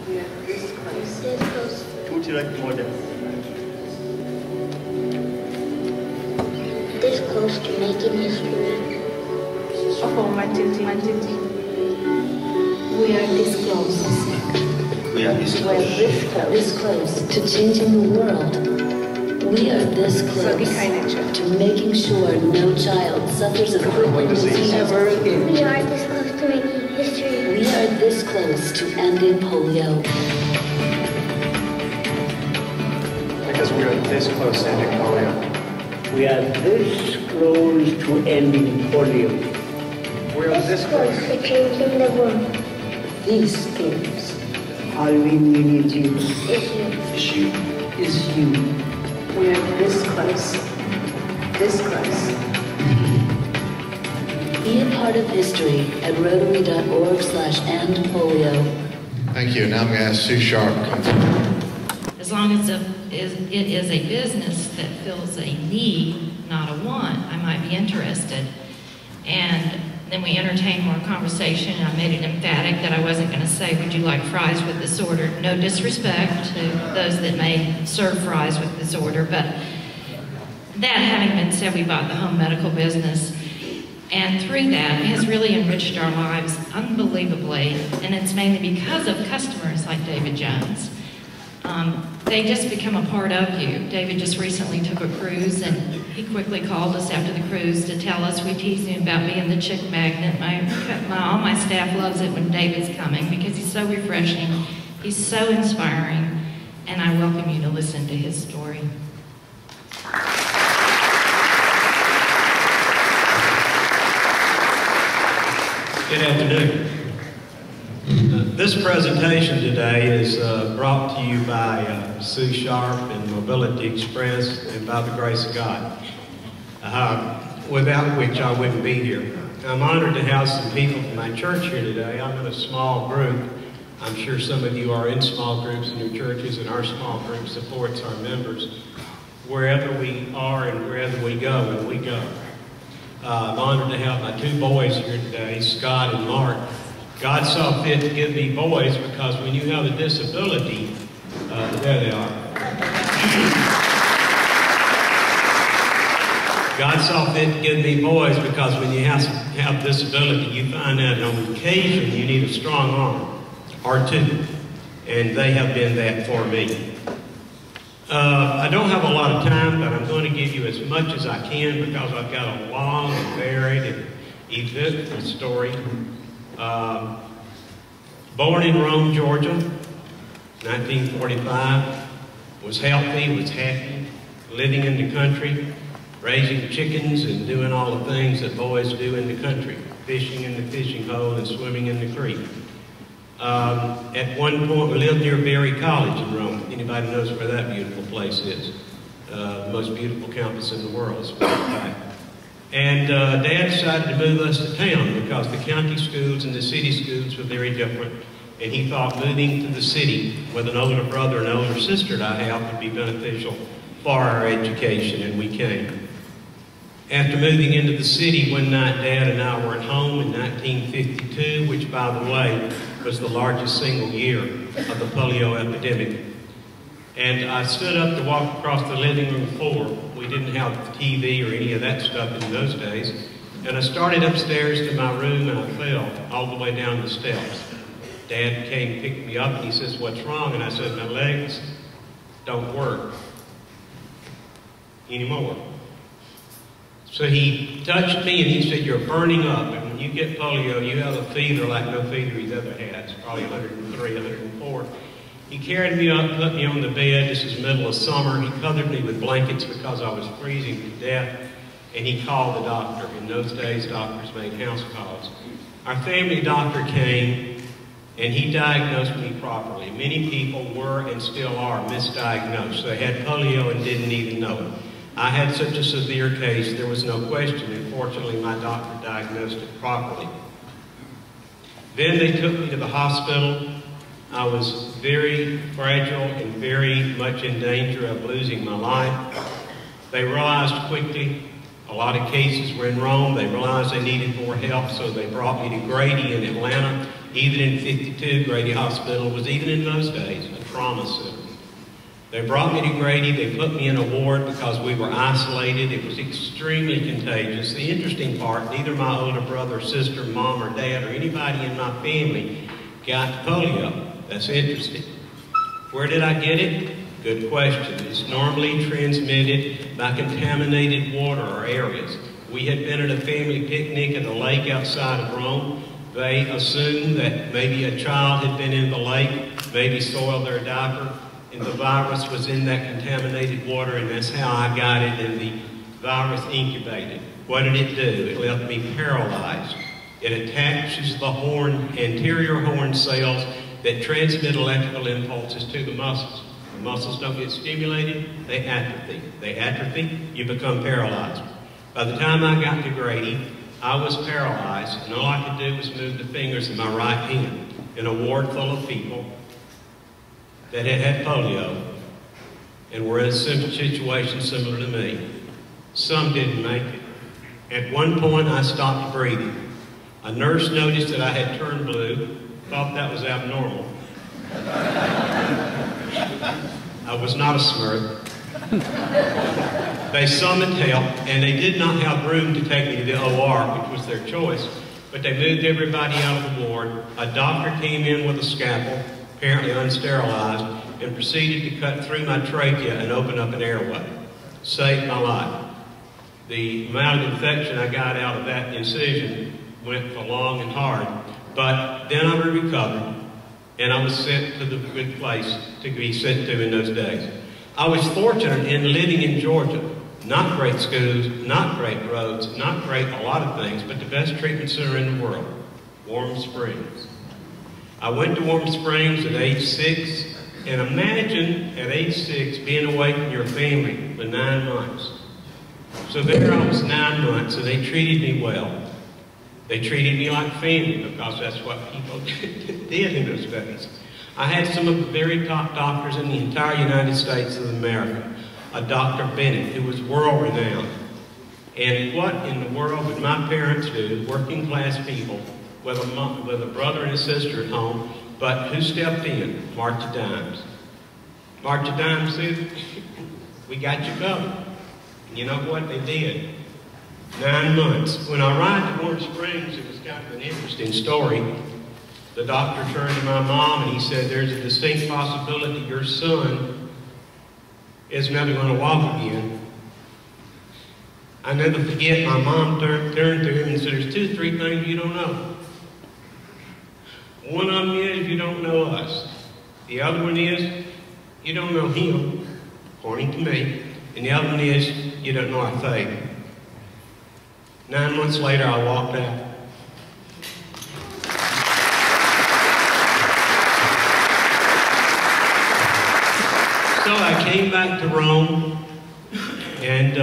We are this close. This close. Tutti raccogliere. This close to making history. We are this close. We are this We are close. this close. This close to changing the world. We are this close to making sure no child suffers a crippling disease ever again. We are this close to making history. We are this close to ending polio. Because we are this close to ending polio. We are this close to ending polio. We are this close. to changing the world. These things All we need you Is you. is you. We are this close. This close. Be a part of history at rotary.org/endpolio. Thank you. Now I'm going to ask Sue Sharp to come forward. As long as it is a business that fills a need, not a want, I might be interested. And then we entertained more conversation. I made it emphatic that I wasn't going to say, would you like fries with this order? No disrespect to those that may serve fries with this order, but that having been said, we bought the home medical business. And through that, it has really enriched our lives unbelievably. And it's mainly because of customers like David Jones. They just become a part of you. David just recently took a cruise, and he quickly called us after the cruise to tell us. We teased him about being the chick magnet. All my staff loves it when David's coming because he's so refreshing, he's so inspiring, and I welcome you to listen to his story. Good afternoon. This presentation today is brought to you by Sue Sharp and Mobility Express and by the grace of God, without which I wouldn't be here. I'm honored to have some people from my church here today. I'm in a small group. I'm sure some of you are in small groups in your churches, and our small group supports our members wherever we are and wherever we go, and we go. I'm honored to have my two boys here today, Scott and Mark. God saw fit to give me boys because when you have a disability, there they are. God saw fit to give me boys because when you have disability, you find out on occasion you need a strong arm or two, and they have been that for me. I don't have a lot of time, but I'm going to give you as much as I can because I've got a long and varied and eventful story. Born in Rome, Georgia, 1945, was healthy, was happy, living in the country, raising chickens and doing all the things that boys do in the country, fishing in the fishing hole and swimming in the creek. At one point, we lived near Berry College in Rome. Anybody knows where that beautiful place is? The most beautiful campus in the world, as a matter of fact. And Dad decided to move us to town because the county schools and the city schools were very different. And he thought moving to the city with an older brother and older sister that I have would be beneficial for our education, and we came. After moving into the city, one night Dad and I were at home in 1952, which, by the way, was the largest single year of the polio epidemic. And I stood up to walk across the living room floor. We didn't have TV or any of that stuff in those days. And I started upstairs to my room, and I fell all the way down the steps. Dad came, picked me up, and he says, "What's wrong?" And I said, "My legs don't work anymore." So he touched me and he said, "You're burning up, and when you get polio, you have a fever like no fever he's ever had." It's probably 103, 104. He carried me up, put me on the bed. This is middle of summer. He covered me with blankets because I was freezing to death, and he called the doctor. In those days, doctors made house calls. Our family doctor came, and he diagnosed me properly. Many people were and still are misdiagnosed. They had polio and didn't even know it. I had such a severe case, there was no question, and fortunately my doctor diagnosed it properly. Then they took me to the hospital. I was very fragile and very much in danger of losing my life. They realized quickly, a lot of cases were in Rome, they realized they needed more help, so they brought me to Grady in Atlanta, Even in 52, Grady Hospital was, even in those days, a trauma center. They brought me to Grady, they put me in a ward because we were isolated. It was extremely contagious. The interesting part, neither my older brother, sister, mom, or dad, or anybody in my family got polio. That's interesting. Where did I get it? Good question. It's normally transmitted by contaminated water or areas. We had been at a family picnic at a lake outside of Rome. They assumed that maybe a child had been in the lake, maybe soiled their diaper, and the virus was in that contaminated water, and that's how I got it, and the virus incubated. What did it do? It left me paralyzed. It attaches the anterior horn cells that transmit electrical impulses to the muscles. The muscles don't get stimulated, they atrophy. They atrophy, you become paralyzed. By the time I got to Grady, I was paralyzed, and all I could do was move the fingers of my right hand in a ward full of people that had polio and were in a situation similar to me. Some didn't make it. At one point, I stopped breathing. A nurse noticed that I had turned blue, thought that was abnormal. I was not a smirk. They summoned help, and they did not have room to take me to the OR, which was their choice, but they moved everybody out of the ward. A doctor came in with a scalpel, apparently unsterilized, and proceeded to cut through my trachea and open up an airway. Saved my life. The amount of infection I got out of that incision went for long and hard, but then I recovered, and I was sent to the good place to be sent to in those days. I was fortunate in living in Georgia. Not great schools, not great roads, not great a lot of things, but the best treatment center in the world, Warm Springs. I went to Warm Springs at age 6, and imagine at age 6 being away from your family for 9 months. So there I was 9 months, and they treated me well. They treated me like family because that's what people did in those days. I had some of the very top doctors in the entire United States of America. A Dr. Bennett, who was world-renowned. And what in the world would my parents do, working class people, with a brother and a sister at home, but who stepped in? March of Dimes. March of Dimes said, we got you covered. And you know what? They did. 9 months. When I arrived at Warm Springs, it was kind of an interesting story. The doctor turned to my mom and he said, there's a distinct possibility your son is never going to walk again. I never forget, my mom turned to him and said, there's 2 or 3 things you don't know. One of them is you don't know us. The other one is you don't know him, according to me. And the other one is you don't know our faith. 9 months later, I walked out. So I came back to Rome and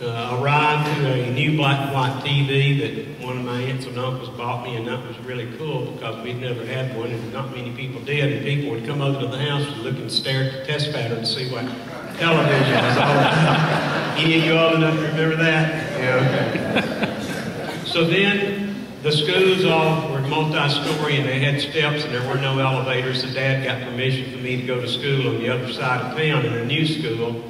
arrived to a new black and white TV that one of my aunts and uncles bought me, and that was really cool because we'd never had one, and not many people did, and people would come over to the house and look and stare at the test pattern to see what television was all about. Any of you old enough to remember that? Yeah, okay. So then, the schools all were multi-story and they had steps and there were no elevators, so Dad got permission for me to go to school on the other side of town in a new school,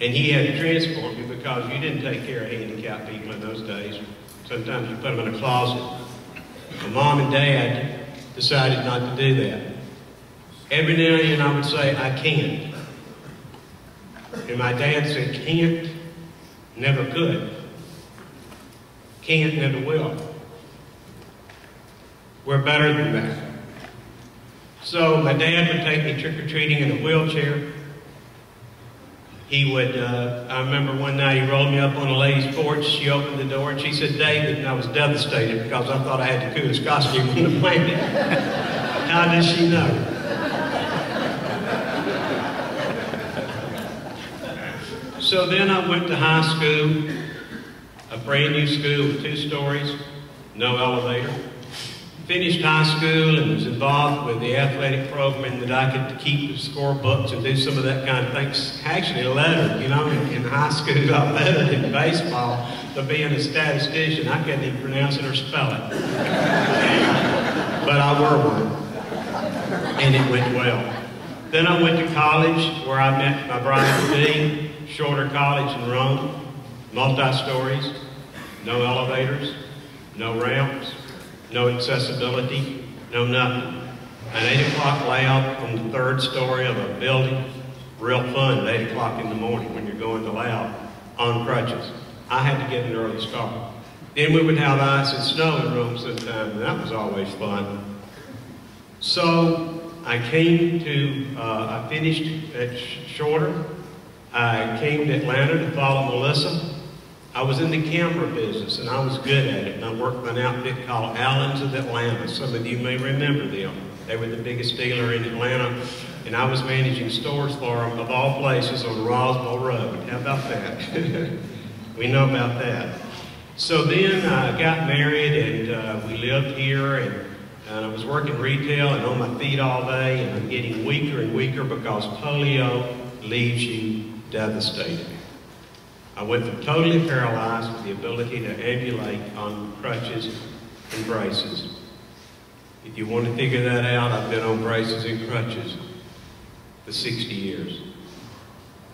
and he had to transport me because you didn't take care of handicapped people in those days. Sometimes you put them in a closet. My mom and Dad decided not to do that. Every now and then I would say, I can't. And my dad said, can't, never could. Can't, never will. We're better than that. So my dad would take me trick-or-treating in a wheelchair. He would, I remember one night he rolled me up on a lady's porch. She opened the door and she said, David, and I was devastated because I thought I had the coolest costume on the planet. How did she know? So then I went to high school, a brand new school with 2 stories, no elevator. Finished high school and was involved with the athletic program that I could keep the score books and do some of that kind of things. Actually lettered, you know, in high school I lettered in baseball, but being a statistician, I couldn't even pronounce it or spell it. but I wore one, and it went well. Then I went to college, where I met my bride-to-be, shorter college in Rome, multi-stories, no elevators, no ramps, no accessibility, no nothing. An 8 o'clock layout on the 3rd story of a building, real fun at 8 o'clock in the morning when you're going to layout on crutches. I had to get an early start. Then we would have ice and snow in Rome sometimes, and that was always fun. So I came to, I finished at Shorter. I came to Atlanta to follow Melissa. I was in the camera business, and I was good at it. And I worked for an outfit called Allen's of Atlanta. Some of you may remember them. They were the biggest dealer in Atlanta, and I was managing stores for them, of all places, on Roswell Road. How about that? We know about that. So then I got married, and we lived here, and I was working retail and on my feet all day, and I'm getting weaker and weaker because polio leaves you devastated. I went from totally paralyzed with the ability to ambulate on crutches and braces. If you want to figure that out, I've been on braces and crutches for 60 years,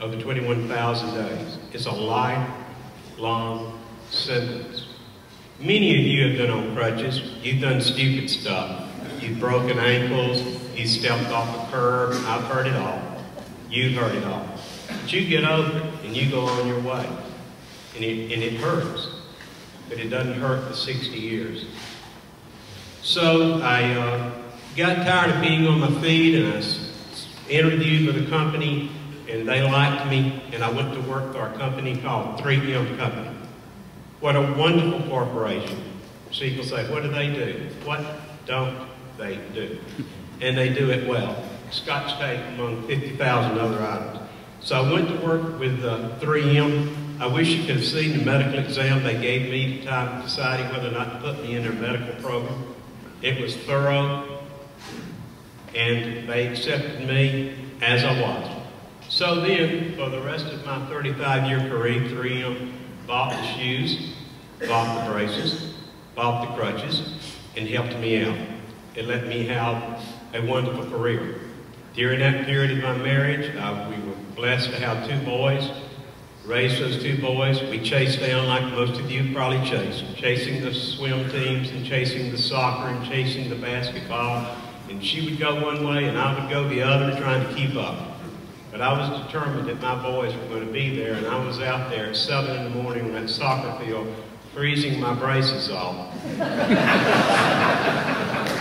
over 21,000 days. It's a lifelong sentence. Many of you have been on crutches. You've done stupid stuff. You've broken ankles. You stepped off a curb. I've heard it all. You've heard it all. But you get over it and you go on your way. And it hurts. But it doesn't hurt for 60 years. So I got tired of being on my feet, and I interviewed with a company, and they liked me, and I went to work for a company called 3M Company. What a wonderful corporation. So people say, what do they do? What don't they do? And they do it well. Scotch tape among 50,000 other items. So I went to work with 3M. I wish you could have seen the medical exam they gave me at the time of deciding whether or not to put me in their medical program. It was thorough, and they accepted me as I was. So then, for the rest of my 35-year career, 3M bought the shoes, bought the braces, bought the crutches, and helped me out. It let me have a wonderful career. During that period of my marriage, we were blessed to have 2 boys, raised those 2 boys. We chased down, like most of you probably chasing the swim teams and chasing the soccer and chasing the basketball. And she would go one way and I would go the other, trying to keep up. But I was determined that my boys were going to be there, and I was out there at 7 in the morning on that soccer field, freezing my braces off.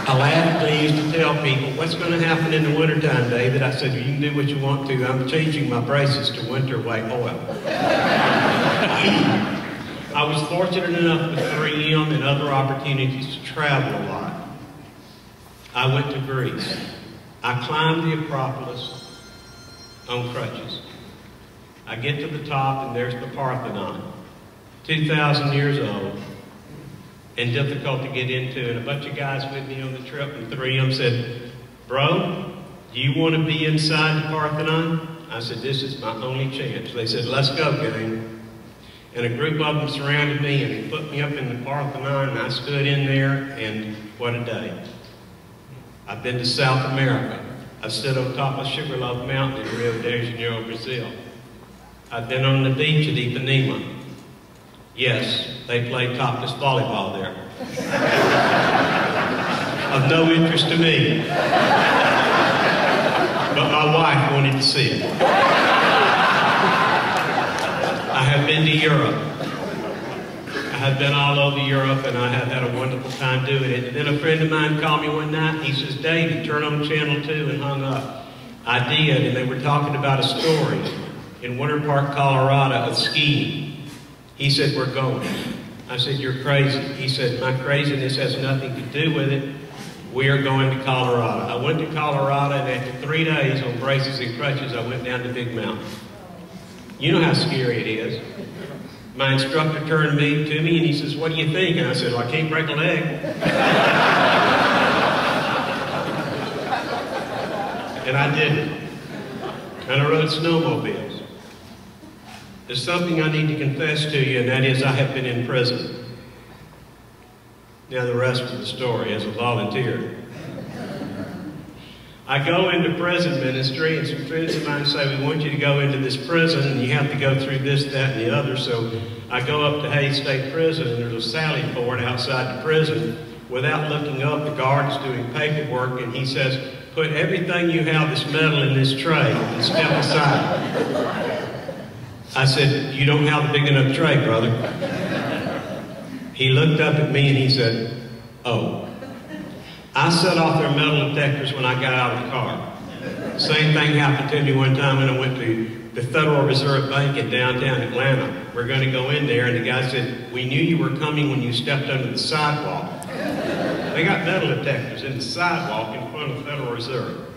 I laughingly used to tell people, what's going to happen in the wintertime, David? I said, you can do what you want to. I'm changing my braces to winter weight oil. I was fortunate enough with 3M and other opportunities to travel a lot. I went to Greece. I climbed the Acropolis on crutches. I get to the top, and there's the Parthenon, 2,000 years old, and difficult to get into. And a bunch of guys with me on the trip from 3M said, bro, do you want to be inside the Parthenon? I said, this is my only chance. They said, let's go, gang. And a group of them surrounded me, and they put me up in the Parthenon, and I stood in there, and what a day. I've been to South America. I've stood on top of Sugarloaf Mountain in Rio de Janeiro, Brazil. I've been on the beach at Ipanema. Yes, they play topless volleyball there. Of no interest to me. But my wife wanted to see it. I have been to Europe. I have been all over Europe, and I have had a wonderful time doing it. And then a friend of mine called me one night. He says, David, turn on channel 2, and hung up. I did, and they were talking about a story in Winter Park, Colorado, of skiing. He said, we're going. I said, you're crazy. He said, my craziness has nothing to do with it. We are going to Colorado. I went to Colorado, and after 3 days on braces and crutches, I went down to Big Mountain. You know how scary it is. My instructor turned to me, and he says, what do you think? And I said, well, I can't break a leg. And I did it. And I rode snowmobiles. There's something I need to confess to you, and that is I have been in prison. Now the rest of the story as a volunteer. I go into prison ministry, and some friends of mine say, we want you to go into this prison, and you have to go through this, that, and the other. So I go up to Hayes State Prison, and there's a sally port outside the prison. Without looking up, the guard is doing paperwork, and he says, put everything you have that's metal in this tray and step aside. I said, you don't have a big enough tray, brother. He looked up at me and he said, oh. I set off their metal detectors when I got out of the car. Same thing happened to me one time when I went to the Federal Reserve Bank in downtown Atlanta. We're going to go in there, and the guy said, we knew you were coming when you stepped under the sidewalk. They got metal detectors in the sidewalk in front of the Federal Reserve.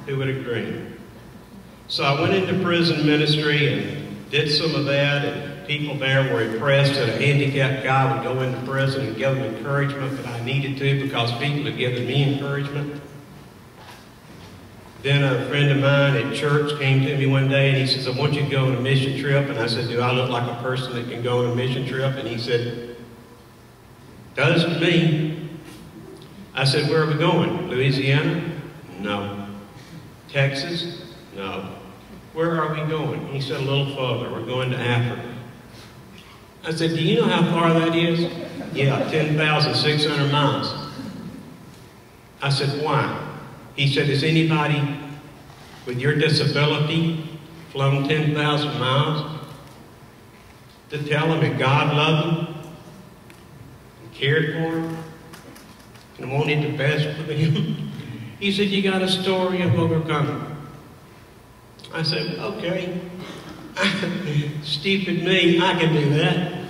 Who would have dreamed? So I went into prison ministry and did some of that, and people there were impressed that a handicapped guy would go into prison and give them encouragement that I needed to, because people had given me encouragement. Then a friend of mine at church came to me one day and he says, I want you to go on a mission trip. And I said, do I look like a person that can go on a mission trip? And he said, does to me. I said, where are we going? Louisiana? No. Texas? No. Where are we going? He said, a little further. We're going to Africa. I said, do you know how far that is? Yeah, 10,600 miles. I said, why? He said, has anybody with your disability flown 10,000 miles to tell them that God loved them and cared for them and wanted the best for them? He said, you got a story of overcoming. I said, okay. Stupid me, I can do that.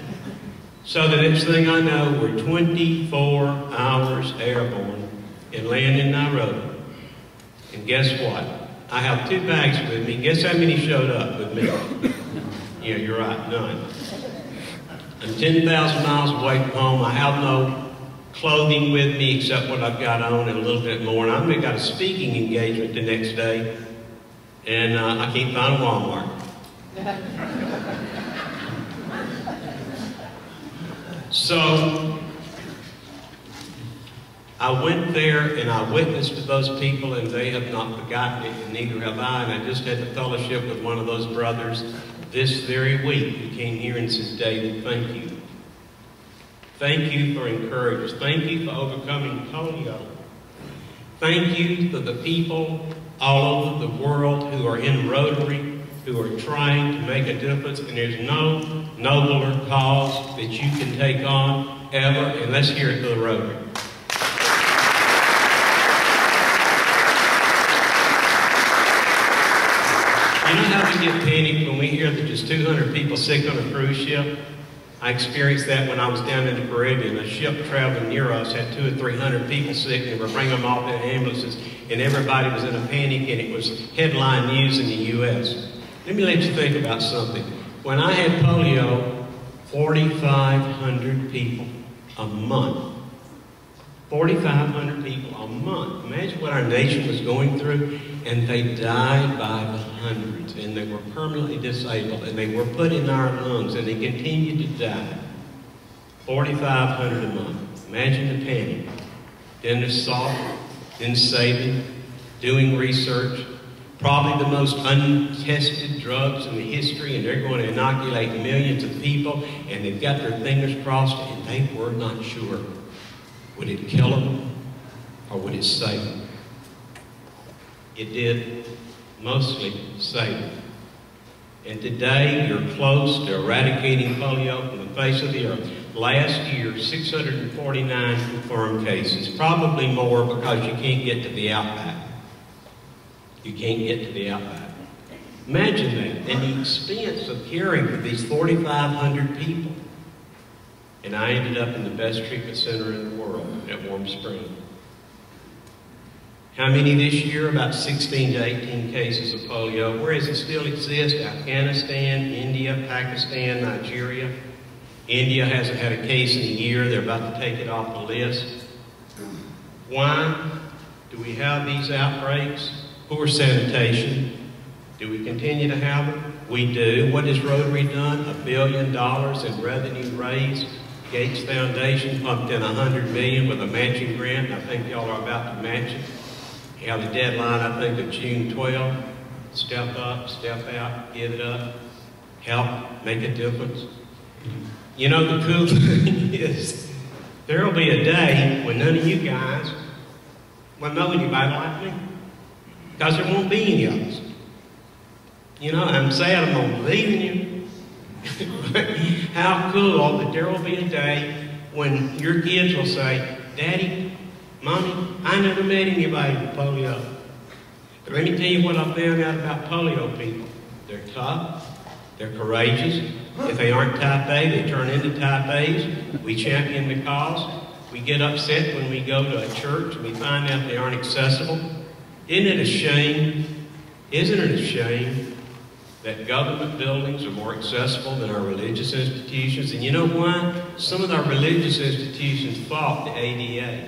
So the next thing I know, we're 24 hours airborne and land in Nairobi. And guess what? I have 2 bags with me. Guess how many showed up with me? Yeah, you're right, none. I'm 10,000 miles away from home. I have no clothing with me except what I've got on and a little bit more. And I've got a speaking engagement the next day. And I can't find a Walmart. So I went there and I witnessed to those people, and they have not forgotten it, and neither have I. And I just had the fellowship with one of those brothers this very week who came here and said, David, thank you. Thank you for encouragement. Thank you for overcoming polio. Thank you for the people all over the world who are in Rotary, who are trying to make a difference, and there's no nobler cause that you can take on ever, and let's hear it for the Rotary. You know how we get panicked when we hear that there's 200 people sick on a cruise ship? I experienced that when I was down in the Caribbean. A ship traveling near us had 200 or 300 people sick, and they were bringing them off in ambulances, and everybody was in a panic, and it was headline news in the U.S. Let me let you think about something. When I had polio, 4,500 people a month. 4,500 people a month. Imagine what our nation was going through, and they died by the hundreds, and they were permanently disabled, and they were put in our lungs, and they continued to die. 4,500 a month. Imagine the panic. Then the salt, then saving, doing research, probably the most untested drugs in the history, and they're going to inoculate millions of people, and they've got their fingers crossed, and they were not sure. Would it kill them, or would it save them? It did mostly save them. And today, you're close to eradicating polio from the face of the earth. Last year, 649 confirmed cases, probably more because you can't get to the outback. You can't get to the outback. Imagine that, and the expense of caring for these 4,500 people. And I ended up in the best treatment center in the world at Warm Springs. How many this year? About 16 to 18 cases of polio. Where does it still exist? Afghanistan, India, Pakistan, Nigeria. India hasn't had a case in a year. They're about to take it off the list. Why do we have these outbreaks? Poor sanitation. Do we continue to have them? We do. What has Rotary done? $1 billion in revenue raised. Gates Foundation pumped in $100 million with a matching grant. I think y'all are about to match it. You have a deadline, I think, of June 12th. Step up, step out, give it up, help, make a difference. You know, the cool thing is, there will be a day when none of you guys will know anybody like me, because there won't be any of us. You know, I'm sad I'm going to believe in you. How cool that there will be a day when your kids will say, Daddy, Mommy, I never met anybody with polio. But let me tell you what I found out about polio people. They're tough, they're courageous. If they aren't type A, they turn into type A's. We champion the cause. We get upset when we go to a church and we find out they aren't accessible. Isn't it a shame? Isn't it a shame that government buildings are more accessible than our religious institutions? And you know why? Some of our religious institutions fought the ADA.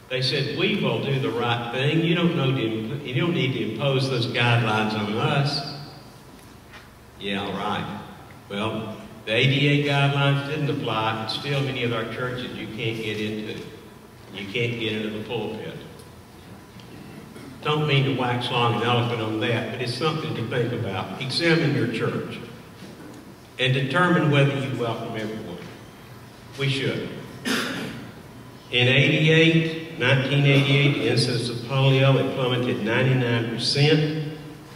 They said, we will do the right thing. You don't need to impose those guidelines on us. Yeah, right. Well, the ADA guidelines didn't apply, but still many of our churches you can't get into. You can't get into the pulpit. Don't mean to wax long and eloquent on that, but it's something to think about. Examine your church and determine whether you welcome everyone. We should. In 1988, the incidence of polio had plummeted 99%.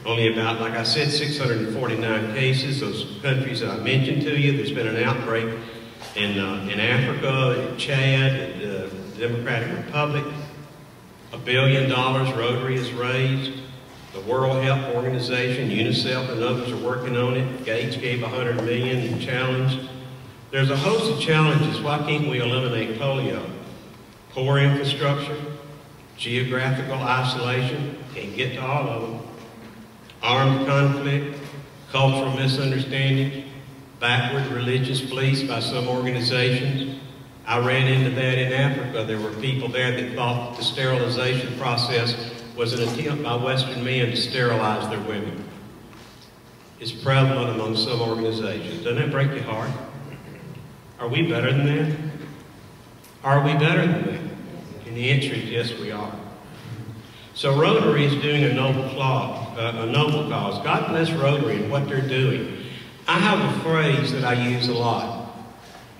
Only about, like I said, 649 cases. Those countries that I mentioned to you, there's been an outbreak in Africa, in Chad, in the Democratic Republic. $1 billion Rotary has raised. The World Health Organization, UNICEF, and others are working on it. Gates gave $100 million in challenge. There's a host of challenges. Why can't we eliminate polio? Poor infrastructure, geographical isolation, can't get to all of them. Armed conflict, cultural misunderstandings, backward religious beliefs by some organizations. I ran into that in Africa. There were people there that thought that the sterilization process was an attempt by Western men to sterilize their women. It's prevalent among some organizations. Doesn't that break your heart? Are we better than that? Are we better than that? And the answer is yes, we are. So Rotary is doing a noble cause. God bless Rotary and what they're doing. I have a phrase that I use a lot.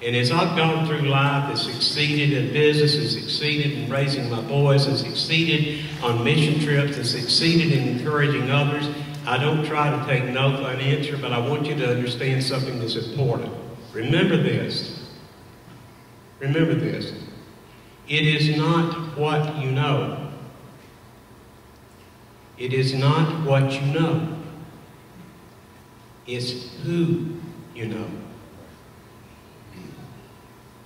And as I've gone through life and succeeded in business and succeeded in raising my boys and succeeded on mission trips and succeeded in encouraging others, I don't try to take no for an answer, but I want you to understand something that's important. Remember this. Remember this. It is not what you know. It is not what you know. It's who you know.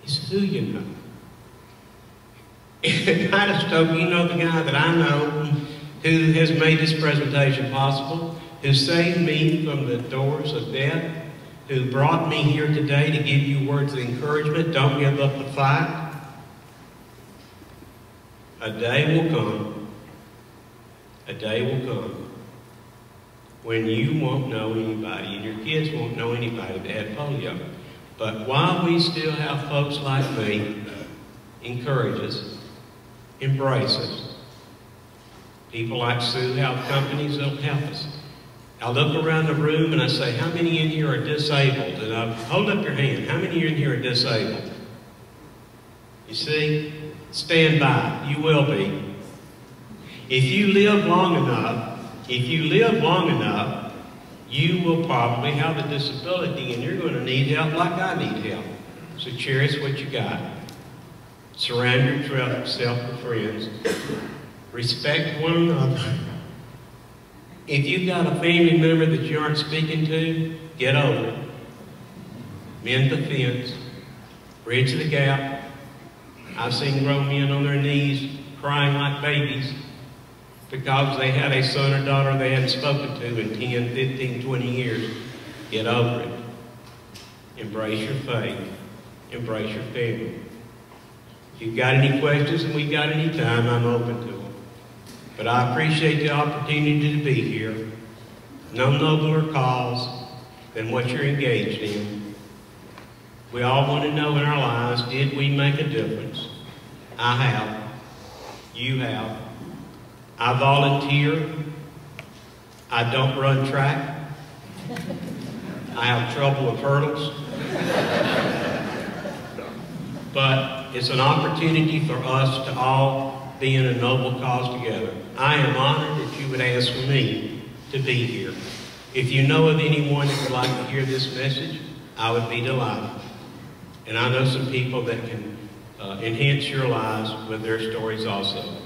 It's who you know. Titus Stoke, you know the guy that I know who has made this presentation possible, who saved me from the doors of death, who brought me here today to give you words of encouragement. Don't give up the fight. A day will come. A day will come when you won't know anybody and your kids won't know anybody that had polio. But while we still have folks like me, encourage us, embrace us. People like Sue have companies that'll help us. I look around the room and I say, how many in here are disabled? And I hold up your hand. How many in here are disabled? You see? Stand by. You will be. If you live long enough, you will probably have a disability and you're going to need help like I need help. So cherish what you got. Surround yourself with friends. Respect one another. If you've got a family member that you aren't speaking to, get over it. Mend the fence. Bridge the gap. I've seen grown men on their knees crying like babies because they had a son or daughter they hadn't spoken to in 10, 15, 20 years. Get over it. Embrace your faith. Embrace your family. If you've got any questions and we've got any time, I'm open to them. But I appreciate the opportunity to be here. No nobler cause than what you're engaged in. We all want to know in our lives, did we make a difference? I have. You have. I volunteer. I don't run track. I have trouble with hurdles. But it's an opportunity for us to all be in a noble cause together. I am honored that you would ask me to be here. If you know of anyone that would like to hear this message, I would be delighted. And I know some people that can enhance your lives with their stories also.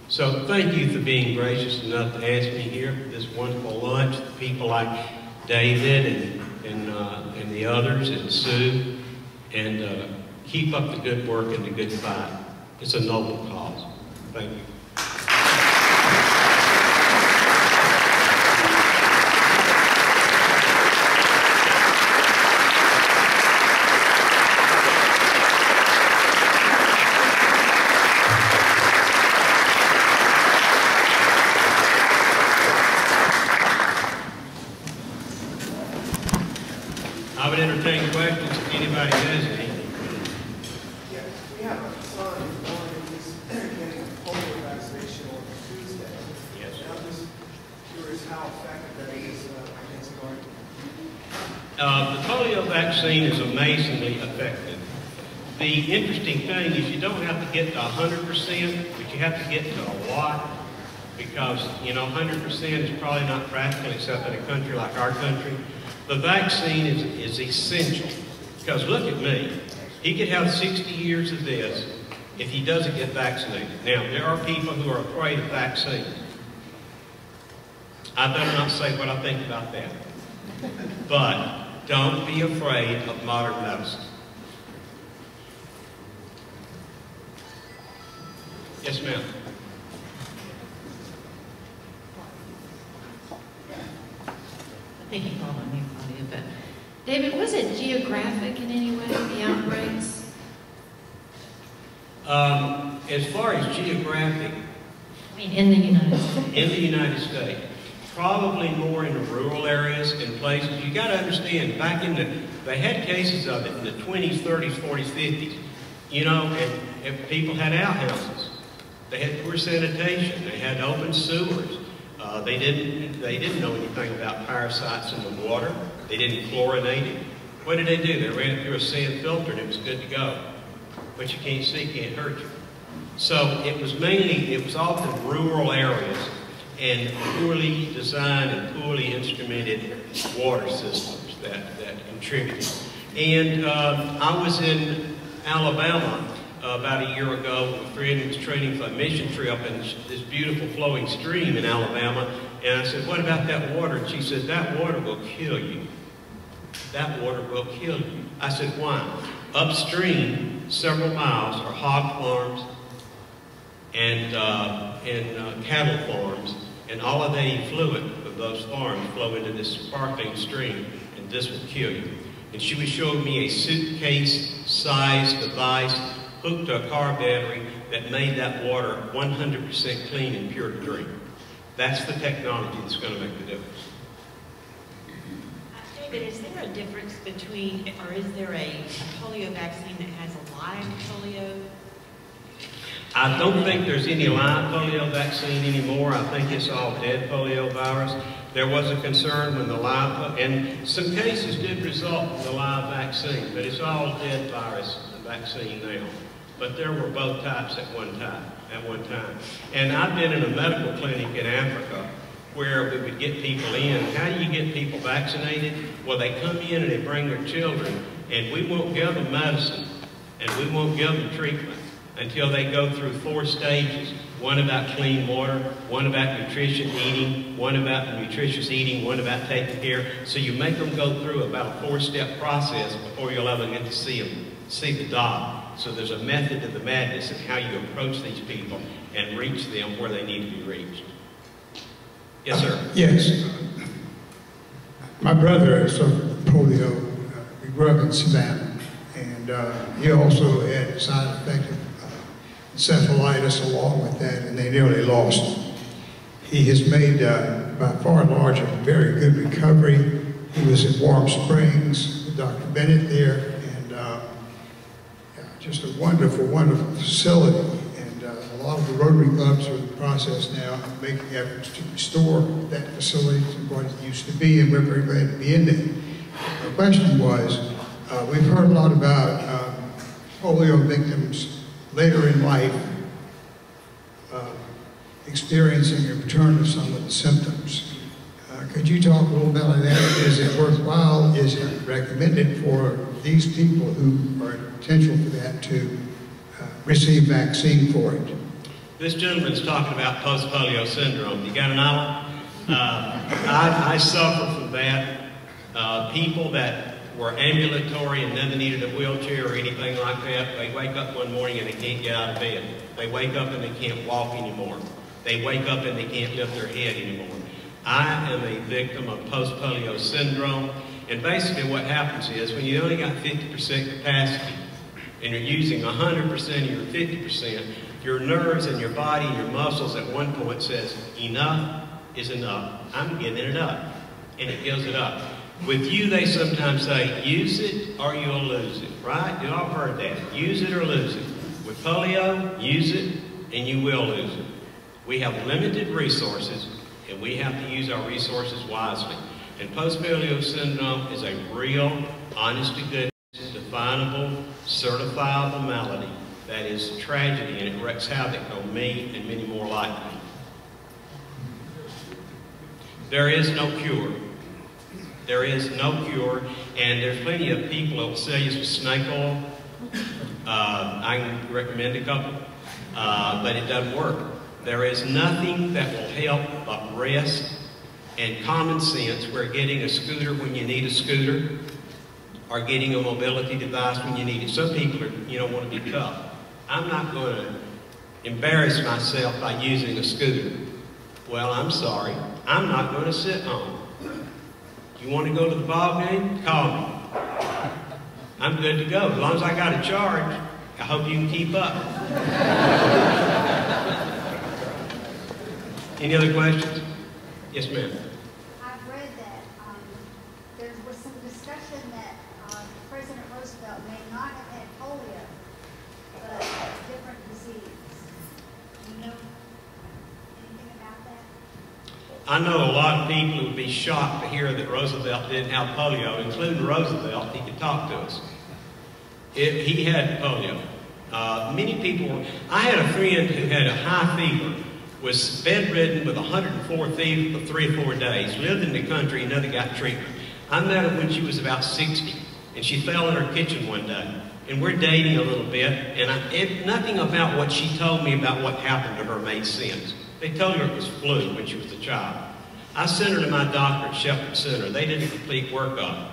So thank you for being gracious enough to ask me here for this wonderful lunch. People like David and the others and Sue, and keep up the good work and the good fight. It's a noble cause. Thank you. I would entertain questions if anybody has any. Yeah, we have a son born in this getting a polio vaccination on Tuesday. Yes. And I'm just curious how effective that is against garden. The polio vaccine is amazingly effective. The interesting thing is you don't have to get to 100%, but you have to get to a lot, because, 100% is probably not practical except in a country like our country. The vaccine is essential, because look at me. He could have 60 years of this if he doesn't get vaccinated. Now, there are people who are afraid of vaccines. I better not say what I think about that. But don't be afraid of modern medicine. Yes, ma'am. I think you called on me, Claudia, but David, was it geographic in any way, the outbreaks? As far as geographic, I mean, in the United States. in the United States, probably more in the rural areas and places. You got to understand, back in they had cases of it in the 20s, 30s, 40s, 50s, and people had outhouses. They had poor sanitation. They had open sewers. They didn't know anything about parasites in the water. They didn't chlorinate it. What did they do? They ran it through a sand filter and it was good to go. But you can't see, can't hurt you. So it was often rural areas and poorly designed and poorly instrumented water systems that contributed. And I was in Alabama about a year ago. A friend was training for a mission trip in this beautiful flowing stream in Alabama. And I said, what about that water? And she said, that water will kill you. That water will kill you. I said, why? Upstream, several miles, are hog farms and cattle farms, and all of the effluent of those farms flow into this sparkling stream, and this will kill you. And she was showing me a suitcase-sized device hooked to a car battery that made that water 100% clean and pure to drink. That's the technology that's going to make the difference. David, is there a difference between, or is there a polio vaccine that has a live polio? I don't think there's any live polio vaccine anymore. I think it's all dead polio virus. There was a concern when the live, and some cases did result in the live vaccine, but it's all dead virus vaccine now. But there were both types at one time. And I've been in a medical clinic in Africa where we would get people in. How do you get people vaccinated? Well, they come in and they bring their children, and we won't give them medicine, and we won't give them treatment until they go through 4 stages. One about clean water, one about nutrition eating, one about nutritious eating, one about taking care. So you make them go through about a 4-step process before you'll ever get to see the doc. So there's a method to the madness of how you approach these people and reach them where they need to be reached. Yes, sir. Yes. My brother suffered polio. We grew up in Savannah, and he also had side effect of encephalitis along with that, and they nearly lost him. He has made, by far and large, a very good recovery. He was in Warm Springs with Dr. Bennett there, and just a wonderful, wonderful facility. And a lot of the Rotary clubs are process now of making efforts to restore that facility to what it used to be, and we're very glad to be in there. The question was, we've heard a lot about polio victims later in life experiencing a return of some of the symptoms. Could you talk a little bit about that? Is it worthwhile? Is it recommended for these people who are in potential for that to receive vaccine for it? This gentleman's talking about post-polio syndrome. You got an hour? I suffer from that. People that were ambulatory and never needed a wheelchair or anything like that, they wake up one morning and they can't get out of bed. They wake up and they can't walk anymore. They wake up and they can't lift their head anymore. I am a victim of post-polio syndrome, and basically what happens is when you only got 50% capacity and you're using 100% of your 50%, your nerves and your body and your muscles at one point says, enough is enough. I'm giving it up. And it gives it up. With you, they sometimes say, use it or you'll lose it, right? You all heard that. Use it or lose it. With polio, use it and you will lose it. We have limited resources, and we have to use our resources wisely. And post-polio syndrome is a real, honest-to-goodness, definable, certifiable malady that is tragedy, and it wreaks havoc on me and many more like me. There is no cure. There is no cure, and there's plenty of people that will sell you some snake oil. I can recommend a couple, but it doesn't work. There is nothing that will help but rest and common sense, where getting a scooter when you need a scooter or getting a mobility device when you need it. Some people want to be tough. I'm not going to embarrass myself by using a scooter. Well, I'm sorry. I'm not going to sit home. You want to go to the ball game? Call me. I'm good to go. As long as I got a charge, I hope you can keep up. Any other questions? Yes, ma'am. I've read that there was some discussion that President Roosevelt may not have had polio, but a different disease. Do you know anything about that? I know a lot of people would be shocked to hear that Roosevelt didn't have polio, including Roosevelt. He could talk to us. He had polio. Many people I had a friend who had a high fever, was bedridden with 104 fever for 3 or 4 days, lived in the country, never got treatment. I met her when she was about 60, and she fell in her kitchen one day. And we're dating a little bit, and nothing about what she told me about what happened to her made sense. They told her it was flu when she was a child. I sent her to my doctor at Shepherd Center. They did a complete workup.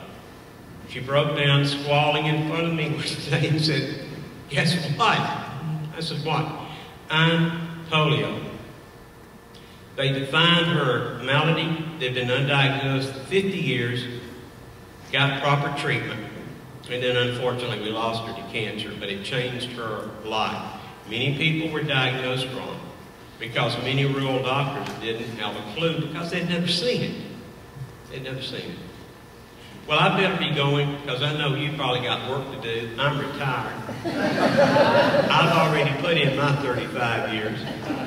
She broke down squalling in front of me one day and said, guess what? I said, what? I'm polio. They defined her malady. They've been undiagnosed for 50 years, got proper treatment, and then unfortunately we lost her to cancer, but it changed her life. Many people were diagnosed wrong because many rural doctors didn't have a clue because they'd never seen it. They'd never seen it. Well, I better be going because I know you probably got work to do. I'm retired. I've already put in my 35 years.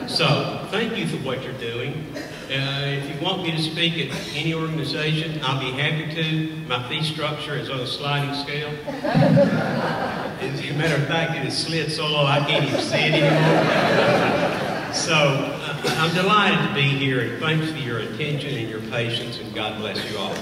So, thank you for what you're doing. If you want me to speak at any organization, I'll be happy to. My fee structure is on a sliding scale. As a matter of fact, it has slid so low I can't even see it anymore. So, I'm delighted to be here, and thanks for your attention and your patience, and God bless you all.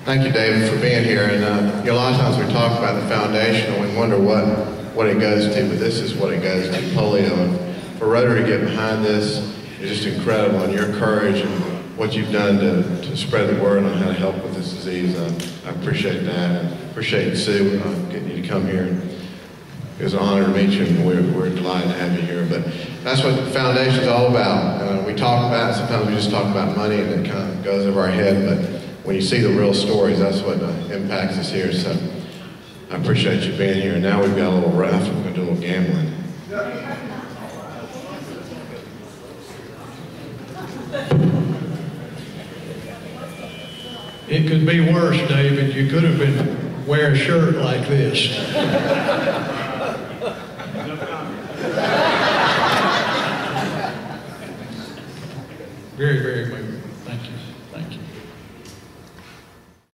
Thank you, David, for being here. And a lot of times we talk about the foundation and we wonder what it goes to, but this is what it goes to, polio. And for Rotary to get behind this is just incredible, and your courage and what you've done to spread the word on how to help with this disease. I appreciate that, and appreciate Sue getting you to come here. It was an honor to meet you, and we're delighted to have you here. But that's what the foundation is all about. We talk about it, sometimes we just talk about money and it kind of goes over our head, but when you see the real stories, that's what impacts us here. So I appreciate you being here. And now we've got a little raffle. We're going to do a little gambling. It could be worse, David. You could have been wearing a shirt like this. Very, very moving. Thank you. Thank you.